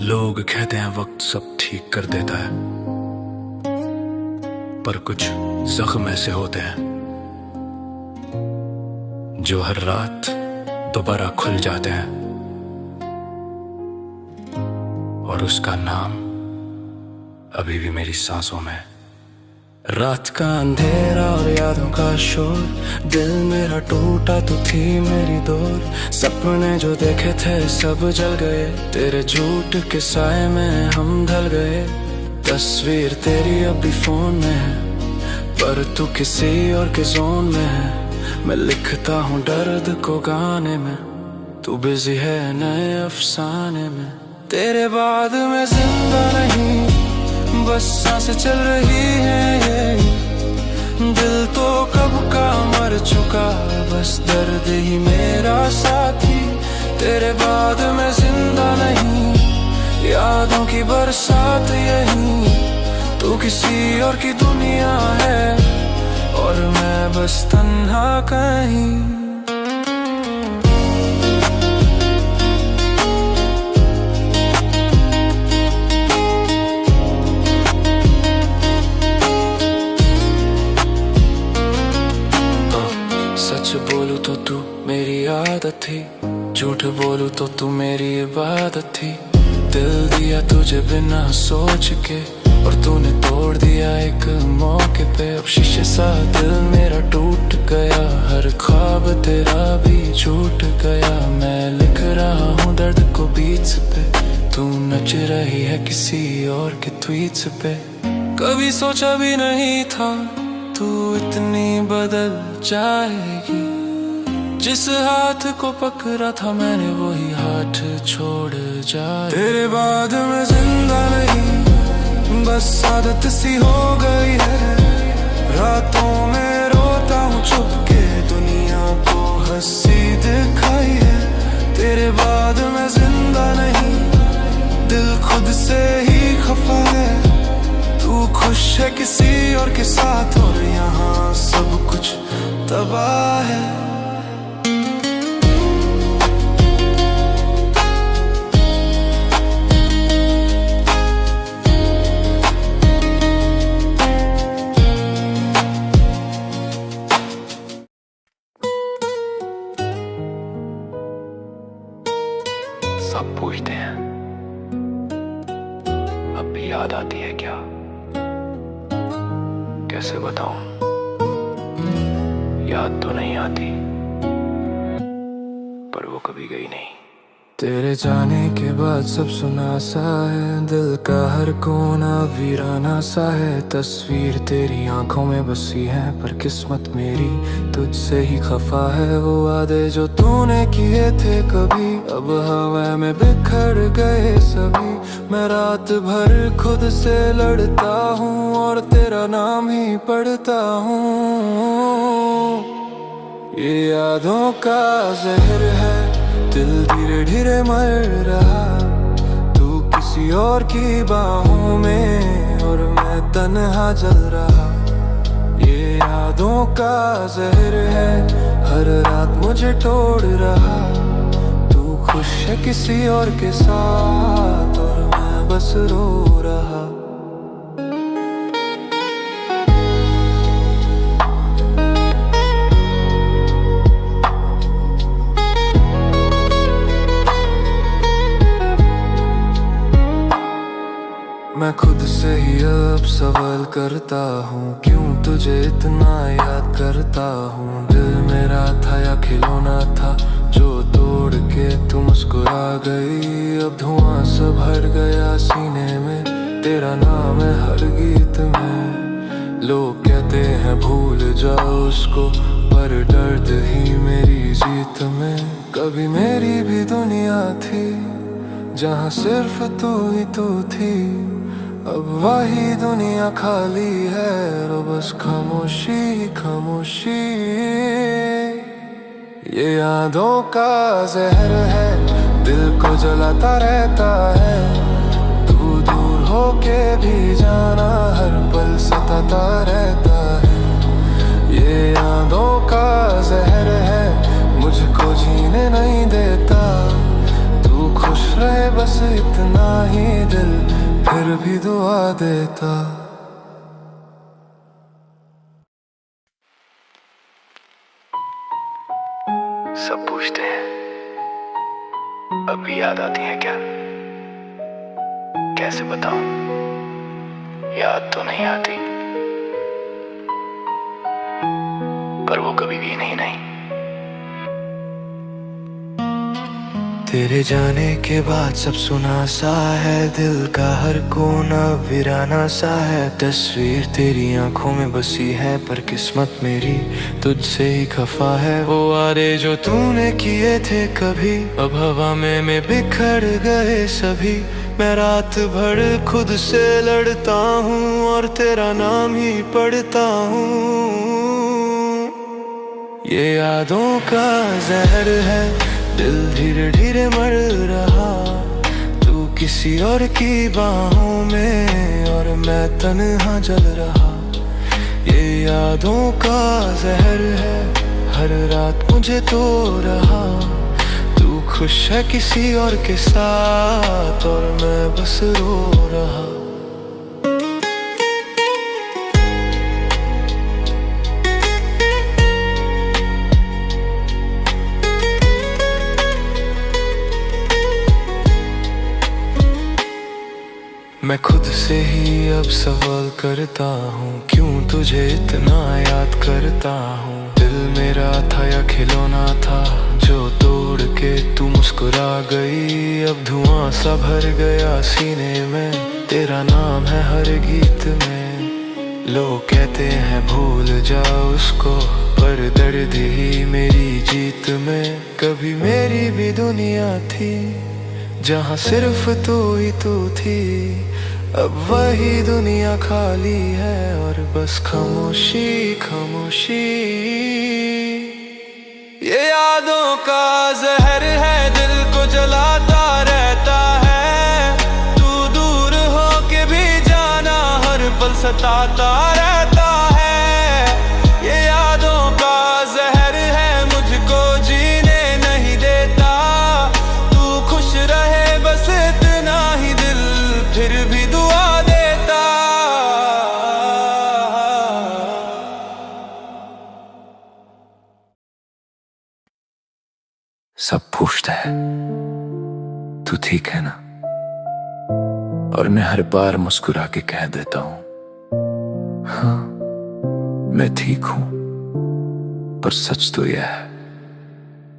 लोग कहते हैं वक्त सब ठीक कर देता है, पर कुछ जख्म ऐसे होते हैं जो हर रात दोबारा खुल जाते हैं, और उसका नाम अभी भी मेरी सांसों में। रात का अंधेरा और यादों का शोर, दिल मेरा टूटा तो थी मेरी डोर। सपने जो देखे थे सब जल गए, तेरे झूठ के साए में हम ढल गए। तस्वीर तेरी अभी फोन में है, पर तू किसी और के जोन में है। मैं लिखता हूँ दर्द को गाने में, तू बिजी है नए अफसाने में। तेरे बाद मैं जिंदा नहीं, बस सांसें चल रही है ये। दिल तो कब का मर चुका, बस दर्द ही मेरा साथी। तेरे बाद मैं जिंदा नहीं, यादों की बरसात यही। तू किसी और की दुनिया है और मैं बस तन्हा कहीं। सच बोलूं तो तू मेरी आदत थी, झूठ बोलूं तो तू मेरी इबादत थी। दिल दिया तुझे बिना सोच के, और तूने तोड़ दिया एक मौके पे। अब शीशे सा दिल मेरा टूट गया, हर ख्वाब तेरा भी छूट गया। मैं लिख रहा हूँ दर्द को बीच पे, तू नच रही है किसी और के ट्वीट्स पे। कभी सोचा भी नहीं था तू इतनी बदल जाएगी। जिस हाथ को पकड़ा था मैंने वही हाथ छोड़ जाए। तेरे बाद मैं जिंदा नहीं, बस आदत सी हो गई है। रातों में रोता हूँ छुप के, दुनिया को हंसी दिखाई है। तेरे बाद मैं जिंदा नहीं, दिल खुद से ही खफा है। तू खुश है किसी और के साथ, और यहाँ सब कुछ तबाह है। सब पूछते हैं अब भी याद आती है क्या, कैसे बताऊं, याद तो नहीं आती पर वो कभी गई नहीं। तेरे जाने के बाद सब सुना सा है, दिल का हर कोना वीराना सा है। तस्वीर तेरी आंखों में बसी है, पर किस्मत मेरी तुझसे ही खफा है। वो वादे जो तूने किए थे कभी, अब हवा में बिखर गए सभी। मैं रात भर खुद से लड़ता हूँ और तेरा नाम ही पढ़ता हूँ। ये यादों का जहर है, दिल धीरे धीरे मर रहा। तू किसी और की बाहों में और मैं तन्हा जल रहा। ये यादों का जहर है, हर रात मुझे तोड़ रहा। तू खुश है किसी और के साथ और मैं बस रो रहा। मैं खुद से ही अब सवाल करता हूँ, क्यों तुझे इतना याद करता हूँ। दिल मेरा था या खिलौना था, जो तोड़ के तू मुस्कुरा गई। अब धुआं सा भर गया सीने में, तेरा नाम है हर गीत में। लोग कहते हैं भूल जाओ उसको, पर दर्द ही मेरी जीत में। कभी मेरी भी दुनिया थी, जहाँ सिर्फ तू ही तू थी। अब वही दुनिया खाली है, और बस खामोशी खामोशी। ये यादों का जहर है, दिल को जलाता रहता है। तू दूर होके भी जाना हर पल सताता रहता है। ये यादों का जहर है, मुझको जीने नहीं देता। तू खुश रहे बस बस इतना ही दिल फिर भी दुआ देता। सब पूछते हैं अब भी याद आती है क्या? कैसे बताऊं, याद तो नहीं आती, पर वो कभी भी नहीं। तेरे जाने के बाद सब सुना सा है, दिल का हर कोना वीराना सा है। तस्वीर तेरी आंखों में बसी है, पर किस्मत मेरी तुझसे ही खफा है। वो वादे जो तूने किए थे कभी अब हवा में बिखर गए सभी। मैं रात भर खुद से लड़ता हूँ और तेरा नाम ही पढ़ता हूँ। ये यादों का जहर है, दिल धीरे धीरे मर रहा। तू किसी और की बाहों में और मैं तन्हा जल रहा। ये यादों का जहर है, हर रात मुझे तो रहा। तू खुश है किसी और के साथ और मैं बस रो रहा। मैं खुद से ही अब सवाल करता हूँ, क्यों तुझे इतना याद करता हूँ। दिल मेरा था या खिलौना था जो तोड़ के तू मुस्कुरा गई। अब धुआं सा भर गया सीने में, तेरा नाम है हर गीत में। लोग कहते हैं भूल जाओ उसको, पर दर्द ही मेरी जीत में। कभी मेरी भी दुनिया थी जहाँ सिर्फ तू ही तू थी। अब वही दुनिया खाली है और बस खामोशी खामोशी। ये यादों का जहर है, दिल को जलाता रहता है। तू दूर हो के भी जाना हर पल सताता रहता है। ये यादों का जहर है, मुझको जीने नहीं देता। तू खुश रहे बस इतना ही दिल फिर भी दुआ देता। सब पूछते हैं तू ठीक है ना, और मैं हर बार मुस्कुरा के कह देता हूँ हाँ मैं ठीक हूं। पर सच तो यह है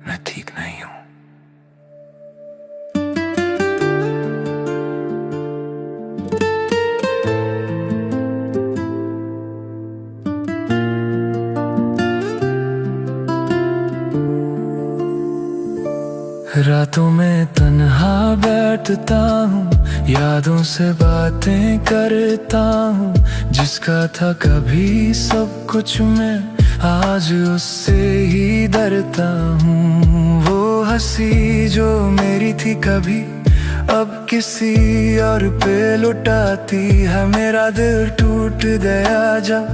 मैं ठीक नहीं हूं। रातों में तन्हा बैठता हूँ, यादों से बातें करता हूँ। जिसका था कभी सब कुछ मैं आज उससे ही डरता हूँ। वो हंसी जो मेरी थी कभी अब किसी और पे लुटाती है। मेरा दिल टूट गया जब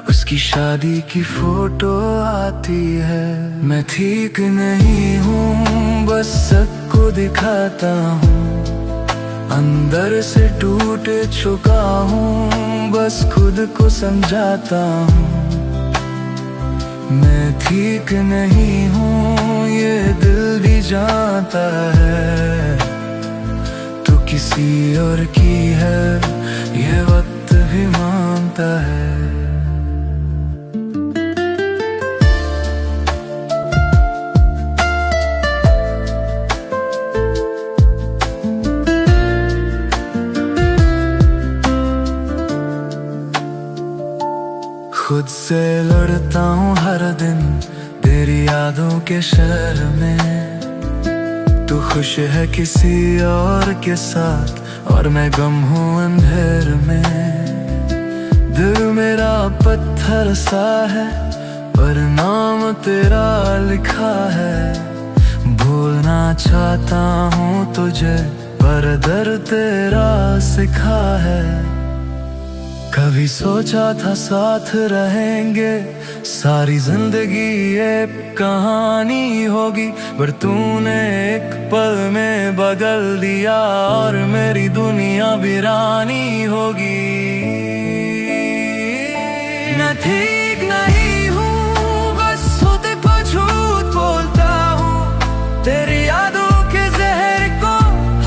उसकी शादी की फोटो आती है। मैं ठीक नहीं हूँ बस सबको दिखाता हूँ, अंदर से टूट चुका हूँ बस खुद को समझाता हूँ। मैं ठीक नहीं हूँ ये दिल भी जानता है। तो किसी और की है ये वक्त भी मानता है। खुद से लड़ता हूँ हर दिन तेरी यादों के शहर में। तू खुश है किसी और के साथ और मैं गम हूँ अंधेर में। दिल मेरा पत्थर सा है पर नाम तेरा लिखा है। भूलना चाहता हूँ तुझे पर दर्द तेरा सिखा है। कभी सोचा था साथ रहेंगे, सारी जिंदगी ये कहानी होगी, पर तूने एक पल में बदल दिया और मेरी दुनिया वीरानी होगी। मैं ठीक नहीं हूँ, बस होते को झूठ बोलता हूँ, तेरी यादों के जहर को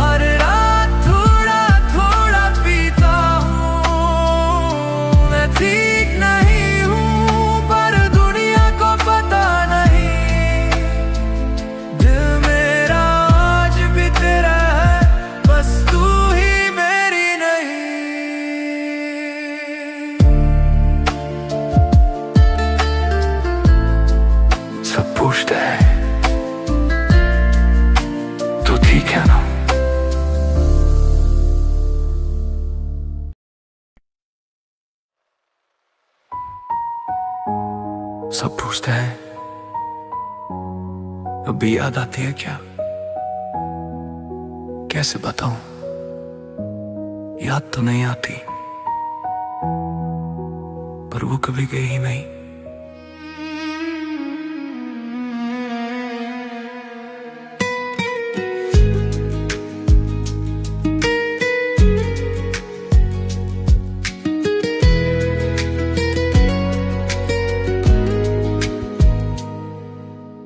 हर रात थोड़ा थोड़ा पीता हूँ। मैं ठीक नहीं हूँ, पर दुनिया को पता नहीं, दिल मेरा आज भी तेरा है, बस तू ही मेरी नहीं। सब पूछते हैं तू ठीक है ना? सब पूछते हैं अभी याद आती है क्या? कैसे बताऊं, याद तो नहीं आती, पर वो कभी गई ही नहीं।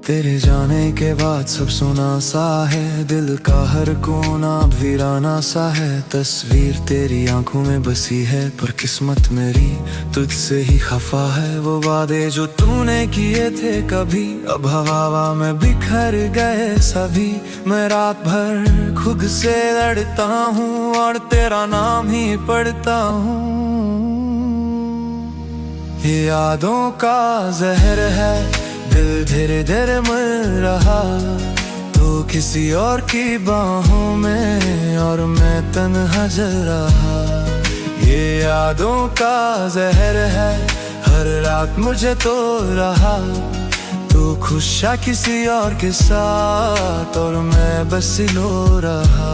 तेरे जाने के बाद सब सुना सा है, दिल का हर कोना वीराना सा है। तस्वीर तेरी आंखों में बसी है, पर किस्मत मेरी तुझसे ही खफा है। वो वादे जो तूने किए थे कभी, अब हवा में बिखर गए सभी। मैं रात भर खुद से लड़ता हूँ और तेरा नाम ही पढ़ता हूँ। ये यादों का जहर है, दिल धीरे धीरे मर रहा, तू किसी और की बाहों में और मैं तन्हा जल रहा। ये यादों का जहर है, हर रात मुझे तो रहा, तू खुश है किसी और के साथ और मैं बस लो रहा।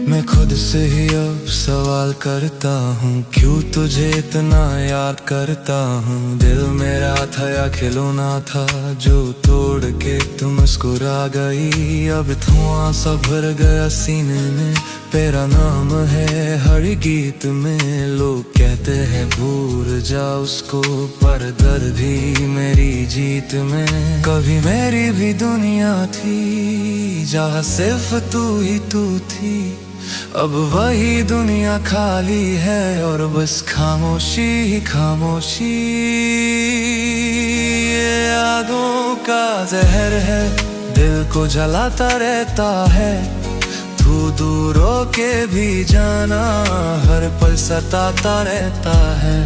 मैं खुद से ही अब सवाल करता हूँ, क्यों तुझे इतना याद करता हूँ। दिल मेरा था या खिलौना था, जो तोड़ के तुम मुस्कुरा गई। अब धुआं सा भर गया सीने में, तेरा नाम है हर गीत में। लोग कहते हैं भूल जा उसको, पर दर्द ही मेरी जीत में। कभी मेरी भी दुनिया थी, जहाँ सिर्फ तू ही तू थी। अब वही दुनिया खाली है और बस खामोशी ही खामोशी। ये यादों का जहर है, दिल को जलाता रहता है। तू दूर होके भी जाना, हर पल सताता रहता है।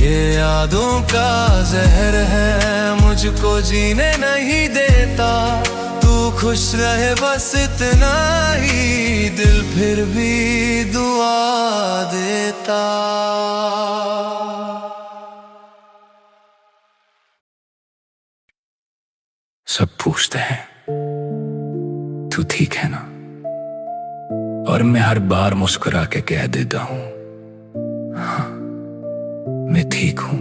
ये यादों का जहर है, मुझको जीने नहीं देता। तू खुश रहे बस इतना ही, दिल फिर भी दुआ देता। सब पूछते हैं तू ठीक है ना, और मैं हर बार मुस्कुरा के कह देता हूँ हाँ मैं ठीक हूँ,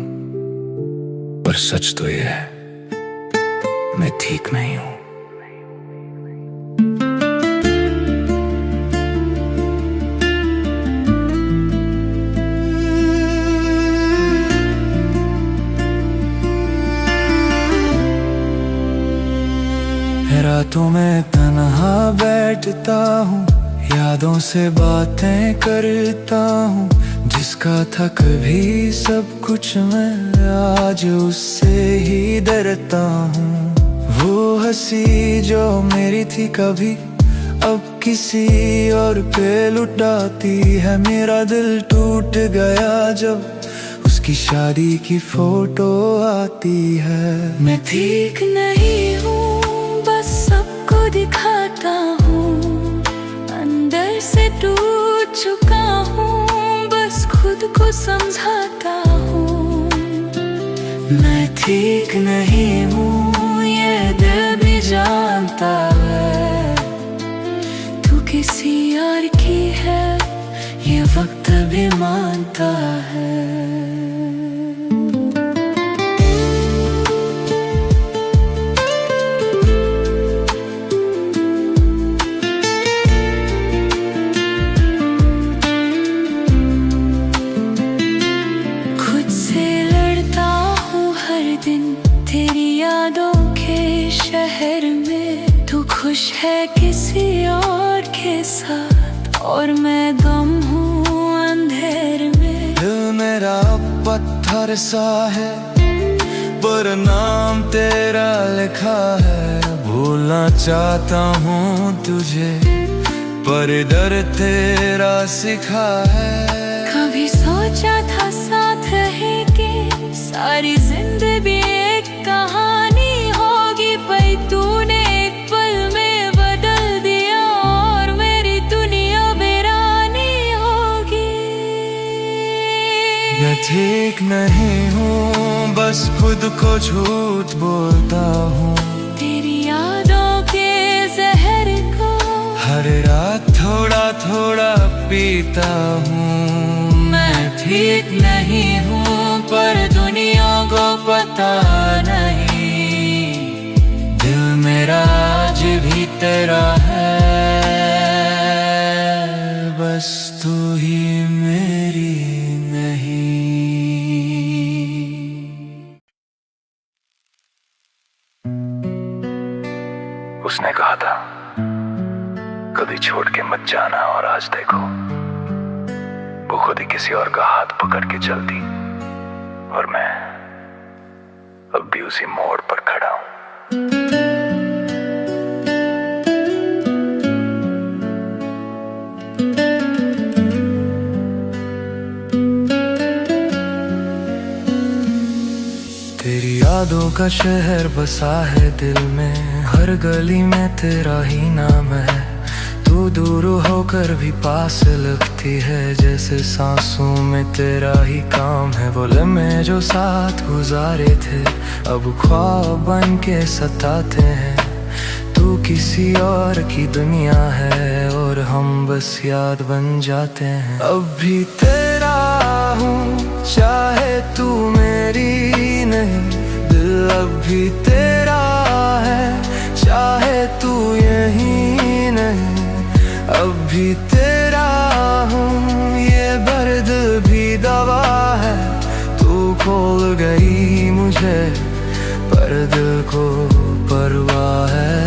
पर सच तो ये है मैं ठीक नहीं हूँ। रातों में तन्हा बैठता हूँ, यादों से बातें करता हूँ। जिसका था कभी सब कुछ मैं, आज उससे ही डरता हूँ। वो हंसी जो मेरी थी कभी, अब किसी और पे लुटाती है। मेरा दिल टूट गया जब उसकी शादी की फोटो आती है। मैं ठीक नहीं हूँ, सबको दिखाता हूँ, अंदर से टूट चुका हूँ, बस खुद को समझाता हूँ। मैं ठीक नहीं हूँ ये दिल भी जानता है, तू किसी और की है ये वक्त भी मानता है। खुद से लड़ता हूँ हर दिन तेरी यादों के शहर में, तू खुश है किसी और के साथ और मैं गम हूँ अंधेर में। दिल मेरा पत्थर सा है पर नाम तेरा लिखा है, भूलना चाहता हूँ तुझे पर डर तेरा सिखा है। कभी सोचा था साथ रहेंगे सारी जिंदगी एक कहानी होगी, पर तूने एक पल में बदल दिया और मेरी दुनिया वीरानी होगी। मैं ठीक नहीं हूँ बस खुद को झूठ बोलता हूँ, तेरी यादों के जहर को हर रात थोड़ा थोड़ा पीता हूँ। मैं ठीक नहीं हूँ पर दुनिया को पता नहीं, दिल मेरा आज भी तेरा है, बस तू ही मेरी नहीं। उसने कहा था कभी छोड़ के मत जाना, और आज देखो वो खुद ही किसी और का हाथ पकड़ के चल दी और मैं अब भी उसी मोड़ पर खड़ा हूं। तेरी यादों का शहर बसा है दिल में, हर गली में तेरा ही नाम है, तू दूर होकर भी पास लगती है, जैसे सांसों में तेरा ही काम है। वो लम्हे जो साथ गुजारे थे अब ख्वाब बन के सताते हैं, तू किसी और की दुनिया है और हम बस याद बन जाते हैं। अब भी तेरा हूँ चाहे तू मेरी नहीं, दिल अब भी तेरा है चाहे तू यही नहीं, अब भी तेरा हूँ ये दर्द भी दवा है, तू खोल गई मुझे पर दिल को परवाह है।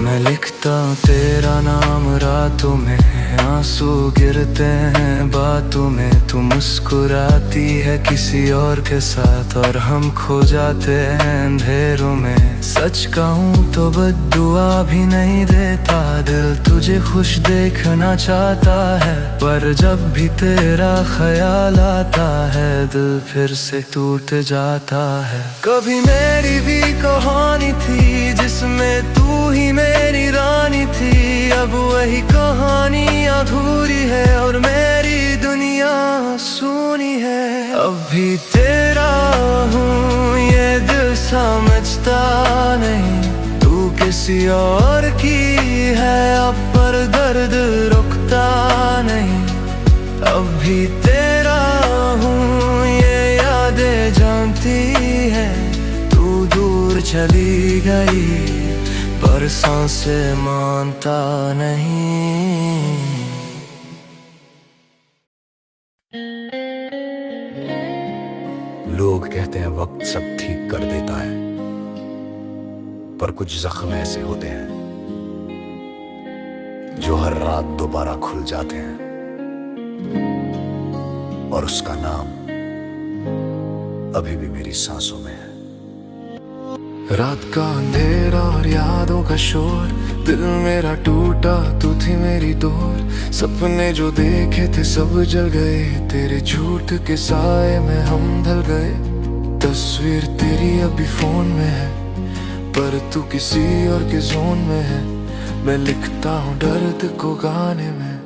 मैं लिखता हूँ तेरा नाम रातों में, आंसू गिरते हैं बातों में, तू मुस्कुराती है किसी और के साथ और हम खो जाते हैं अंधेरों में। सच कहूँ तो बद्दुआ भी नहीं देता, दिल तुझे खुश देखना चाहता है, पर जब भी तेरा ख्याल आता है दिल फिर से टूट जाता है। कभी मेरी भी कहानी थी जिसमें तू ही मेरी रानी थी, अब वही कहानी अधूरी है और मेरी दुनिया सूनी है। अब भी तेरा हूँ ये दिल समझता नहीं, तू किसी और की है अब पर दर्द रुकता नहीं। अब भी तेरा हूँ ये यादें जानती है, तू दूर चली गई पर सांसें मानता नहीं। लोग कहते हैं वक्त सब ठीक कर देता है, पर कुछ जख्म ऐसे होते हैं जो हर रात दोबारा खुल जाते हैं, और उसका नाम अभी भी मेरी सांसों में है। रात का अंधेरा और यादों का शोर, दिल मेरा टूटा तू थी मेरी डोर, सपने जो देखे थे सब जल गए, तेरे झूठ के साए में हम ढल गए। तस्वीर तेरी अभी फोन में है, पर तू किसी और के जोन में है। मैं लिखता हूँ दर्द को गाने में,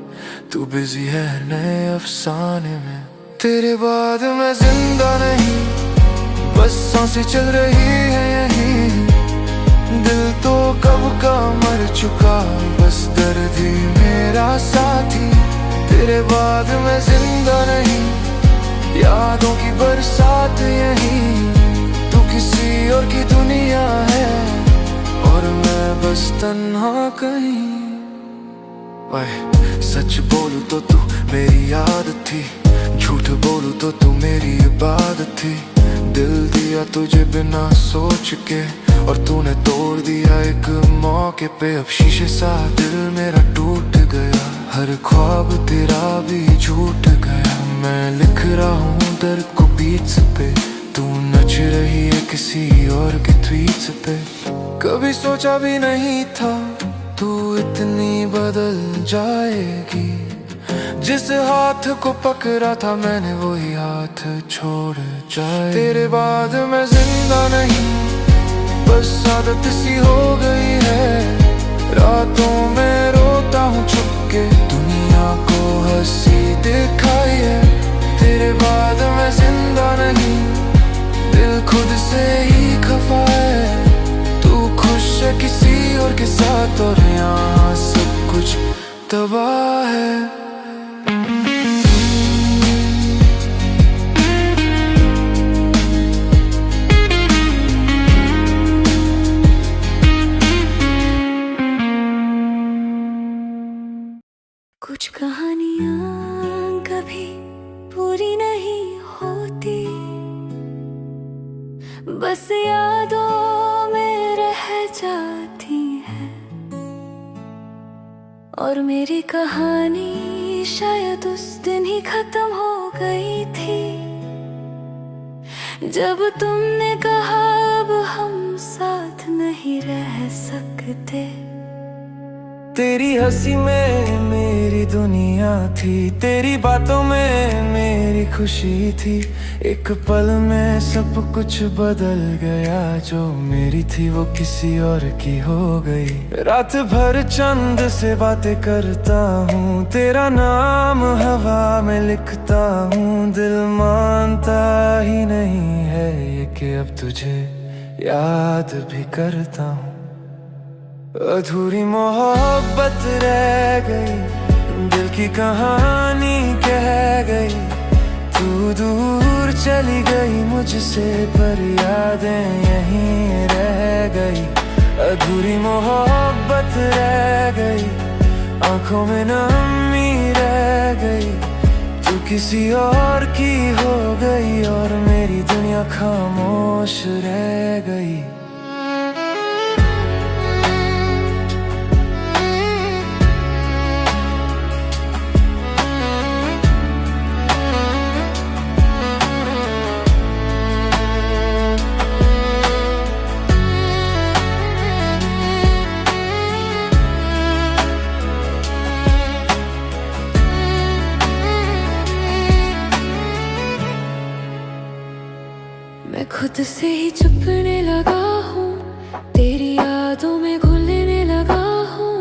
तू बिजी है नए अफसाने में। तेरे बाद मैं जिंदा नहीं, बस सांसें चल रही है यहीं। दिल तो कब का मर चुका, बस दर्द ही मेरा साथी। तेरे बाद मैं जिंदा नहीं, यादों की बरसात यहीं। तू किसी और की दुनिया है और मैं बस तन्हा कहीं। ओए सच बोलूं तो तू मेरी याद थी, झूठ बोलूं तो तू मेरी इबादत थी। दिल दिया तुझे बिना सोच के और तूने तोड़ दिया एक मौके पे। अब शीशे सा दिल मेरा टूट गया, हर ख्वाब तेरा भी झूठ गया। मैं लिख रहा हूँ दर्द को बीच पे, तू नच रही है किसी और के ट्वीट्स पे। कभी सोचा भी नहीं था तू इतनी बदल जाएगी। जिस हाथ को पकड़ा था मैंने वही हाथ छोड़ जाए। तेरे बाद मैं जिंदा नहीं, बस आदत सी हो गई है। रातों में रोता हूँ छुप के, दुनिया को हंसी दिखाई है। तेरे बाद मैं जिंदा नहीं, दिल खुद से ही खफा है। तू खुश है किसी और के साथ और यहाँ सब कुछ तबाह है। कुछ कहानियां कभी पूरी नहीं होती, बस यादों में रह जाती हैं। और मेरी कहानी शायद उस दिन ही खत्म हो गई थी, जब तुमने कहा अब हम साथ नहीं रह सकते। तेरी हंसी में मेरी दुनिया थी, तेरी बातों में मेरी खुशी थी। एक पल में सब कुछ बदल गया, जो मेरी थी वो किसी और की हो गई। रात भर चंद से बातें करता हूँ, तेरा नाम हवा में लिखता हूँ। दिल मानता ही नहीं है ये कि अब तुझे याद भी करता हूँ। अधूरी मोहब्बत रह गई, दिल की कहानी कह गई। तू दूर चली गई मुझसे पर यादें यहीं रह गई। अधूरी मोहब्बत रह गई, आंखों में नमी रह गई। तू किसी और की हो गई और मेरी दुनिया खामोश रह गई। मैं खुद से ही चुपने लगा हूँ, तेरी यादों में घुलने लगा हूँ।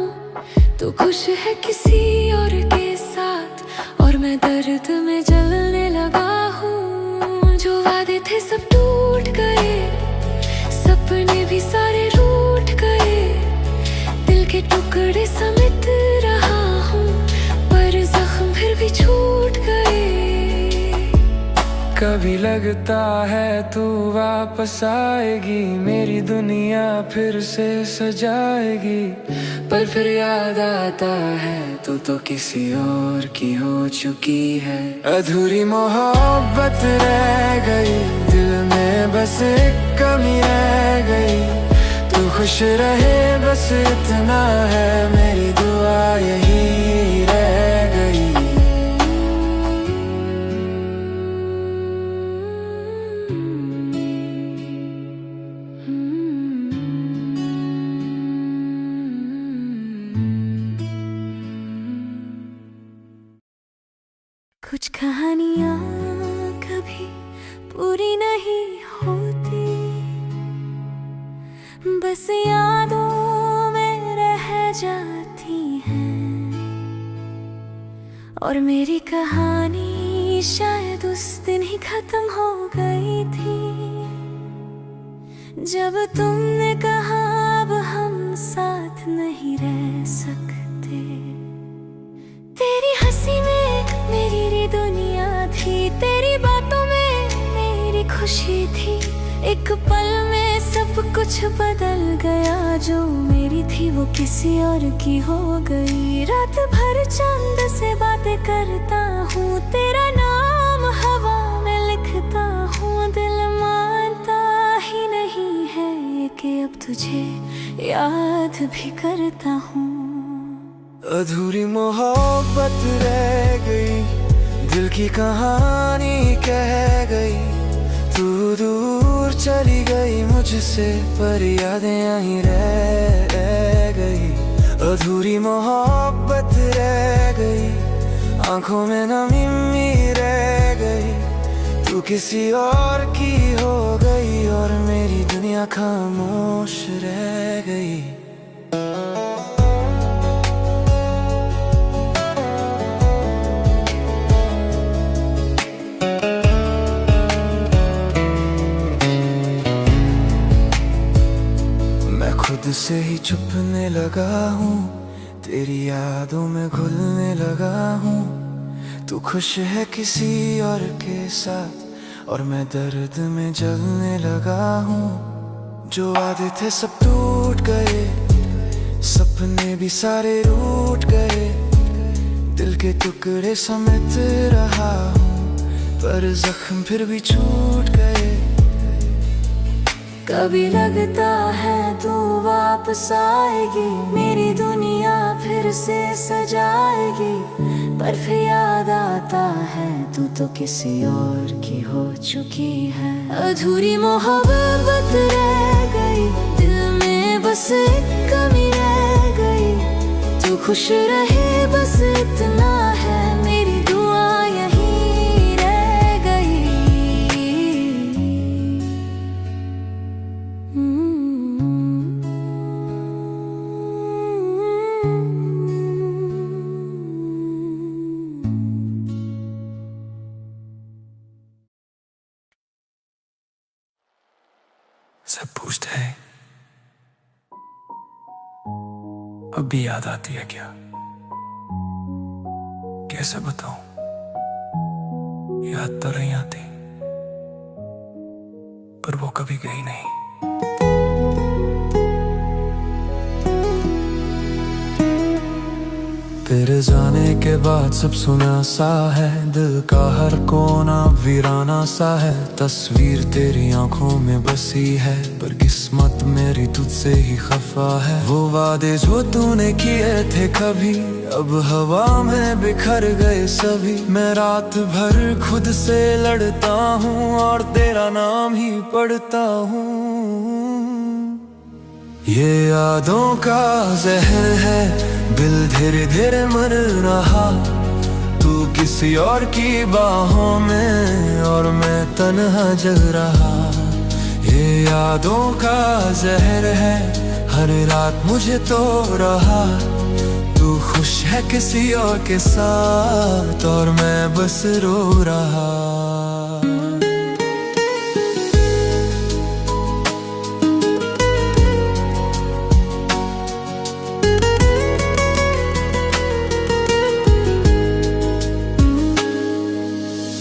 तू खुश है किसी और के साथ और मैं दर्द में जलने लगा हूँ। जो वादे थे सब टूट गए, सपने भी सारे रूठ गए। दिल के टुकड़े समेत रहा हूँ पर जख्म फिर भी छूट गए। कभी लगता है तू वापस आएगी, मेरी दुनिया फिर से सजाएगी। पर फिर याद आता है तू तो किसी और की हो चुकी है। अधूरी मोहब्बत रह गई, दिल में बस एक कमी रह गई। तू खुश रहे बस इतना है, मेरी दुआ यही रह गई। कुछ कहानियाँ कभी पूरी नहीं होती, बस यादों में रह जाती हैं। और मेरी कहानी शायद उस दिन ही खत्म हो गई थी जब तुमने कहा अब हम साथ नहीं रह सकते। तेरी हंसी में मेरी दुनिया थी, तेरी बातों में मेरी खुशी थी। एक पल में सब कुछ बदल गया, जो मेरी थी वो किसी और की हो गई। रात भर चांद से बातें करता हूँ, तेरा नाम हवा में लिखता हूँ। दिल मानता ही नहीं है कि अब तुझे याद भी करता हूँ। अधूरी मोहब्बत रह गई, दिल की कहानी कह गई। तू दूर चली गई मुझसे, पर यादें यहीं रह गई। अधूरी मोहब्बत रह गई, आंखों में नमी रह गई। तू किसी और की हो गई और मेरी दुनिया खामोश रह गई। खुद से ही छुपने लगा हूँ, तेरी यादों में घुलने लगा हूँ। तू खुश है किसी और के साथ और मैं दर्द में जलने लगा हूँ। जो वादे थे सब टूट गए, सपने भी सारे रूठ गए। दिल के टुकड़े समेत रहा हूँ, पर जख्म फिर भी छूट गए। कभी लगता है तू वापस आएगी, मेरी दुनिया फिर से सजाएगी। पर फिर याद आता है तू तो किसी और की हो चुकी है। अधूरी मोहब्बत रह गई, दिल में बस एक कमी रह गई। तू खुश रहे बस इतना है, मेरी दुआ यहीं रह गई। सब पूछते हैं अब भी याद आती है क्या? कैसे बताऊं, याद तो नहीं आती, पर वो कभी गई नहीं। तेरे जाने के बाद सब सुना सा है, दिल का हर कोना वीराना सा है। तस्वीर तेरी आंखों में बसी है, पर किस्मत मेरी तुझसे ही खफा है। वो वादे जो तूने किए थे कभी, अब हवा में बिखर गए सभी। मैं रात भर खुद से लड़ता हूँ और तेरा नाम ही पढ़ता हूँ। ये यादों का जहर है, दिल धीरे धीरे मर रहा। तू किसी और की बाहों में और मैं तन्हा जल रहा। ये यादों का जहर है, हर रात मुझे तो रहा। तू खुश है किसी और के साथ और मैं बस रो रहा।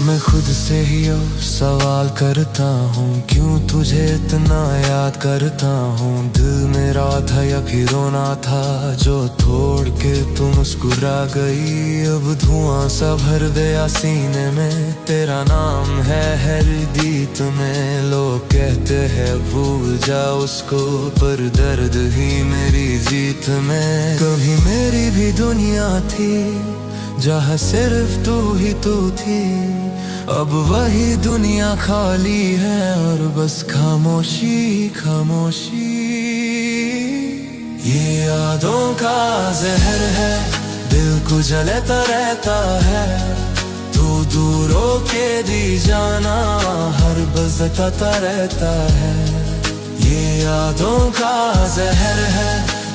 मैं खुद से ही सवाल करता हूँ, क्यों तुझे इतना याद करता हूँ। दिल मेरा था या फिर रोना था, जो तोड़ के तू मुस्कुरा गई। अब धुआं सा भर गया सीने में, तेरा नाम है हर गीत में। लोग कहते हैं भूल जा उसको, पर दर्द ही मेरी जीत में। कभी मेरी भी दुनिया थी जहाँ सिर्फ तू ही तू थी, अब वही दुनिया खाली है और बस खामोशी खामोशी। ये यादों का जहर है, दिल को जलता रहता है। तू दूरों के दी जाना हर बस सताता रहता है। ये यादों का जहर है,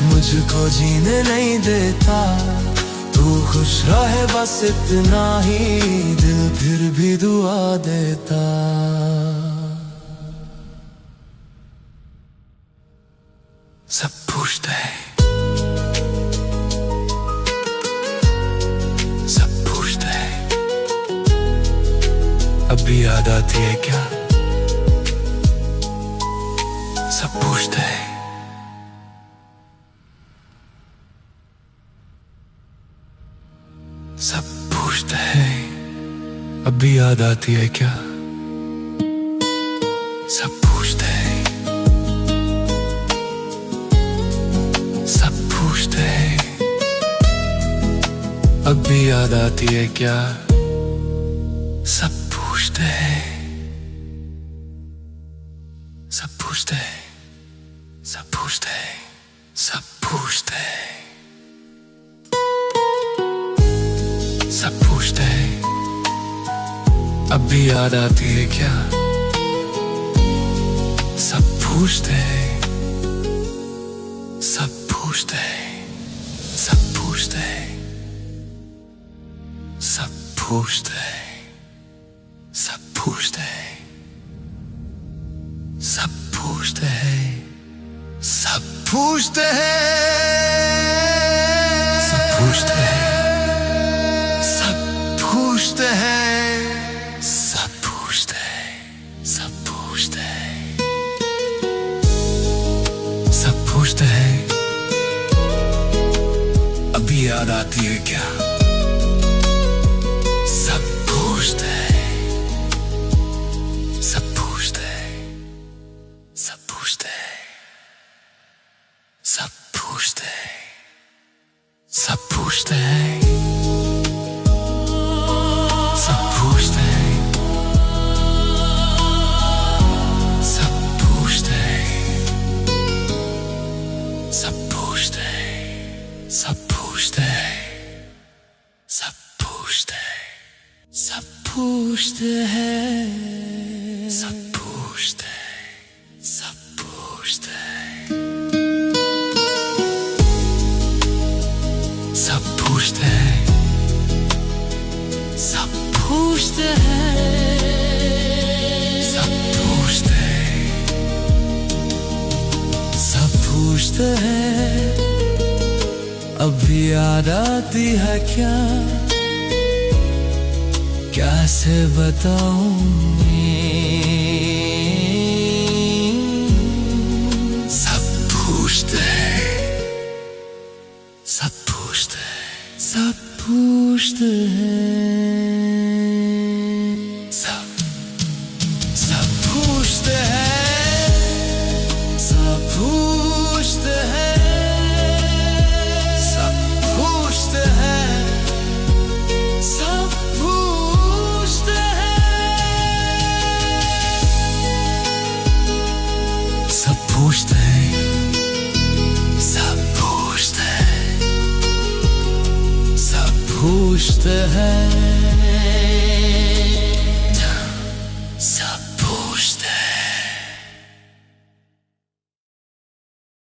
मुझको जीने नहीं देता। तू खुश रहे बस इतना ही, दिल फिर भी दुआ देता। सब पूछते हैं, सब पूछते हैं, अभी याद आती है क्या? सब पूछते हैं, सब पूछते हैं, अभी याद आती है क्या? सब पूछते हैं, सब पूछते हैं, अभी याद आती है क्या? सब पूछते हैं, सब पूछते हैं, सब पूछते हैं, सब पूछते हैं, सब पूछते हैं, अभी याद आती है क्या? सब पूछते हैं, सब पूछते हैं, सब पूछते हैं, सब पूछते हैं, सब पूछते हैं, सब पूछते हैं, सब पूछते हैं, सब पूछते हैं, सब पूछते हैं, सब पूछते हैं, सब पूछते हैं, सब पूछते हैं, अभी याद आती है क्या? सब पूछते हैं, सब पूछते हैं, सब पूछते हैं, सब पूछते हैं, सब पूछते हैं, सब पूछते हैं, सब पूछते हैं, सब पूछते हैं, सब पूछते हैं, सब पूछते हैं, सब पूछते हैं, सब पूछते हैं, सब पूछते हैं, सब पूछते हैं, सब पूछते हैं, सब पूछते हैं, सब पूछते हैं, अभी याद आती है क्या? कैसे बताऊं सब पूछते हैं, सब पूछते हैं, सब पूछते हैं, सब पूछते हैं, सब पूछते हैं, सब पूछते हैं, सब पूछते हैं, सब पूछते हैं, सब पूछते हैं, सब पूछते हैं।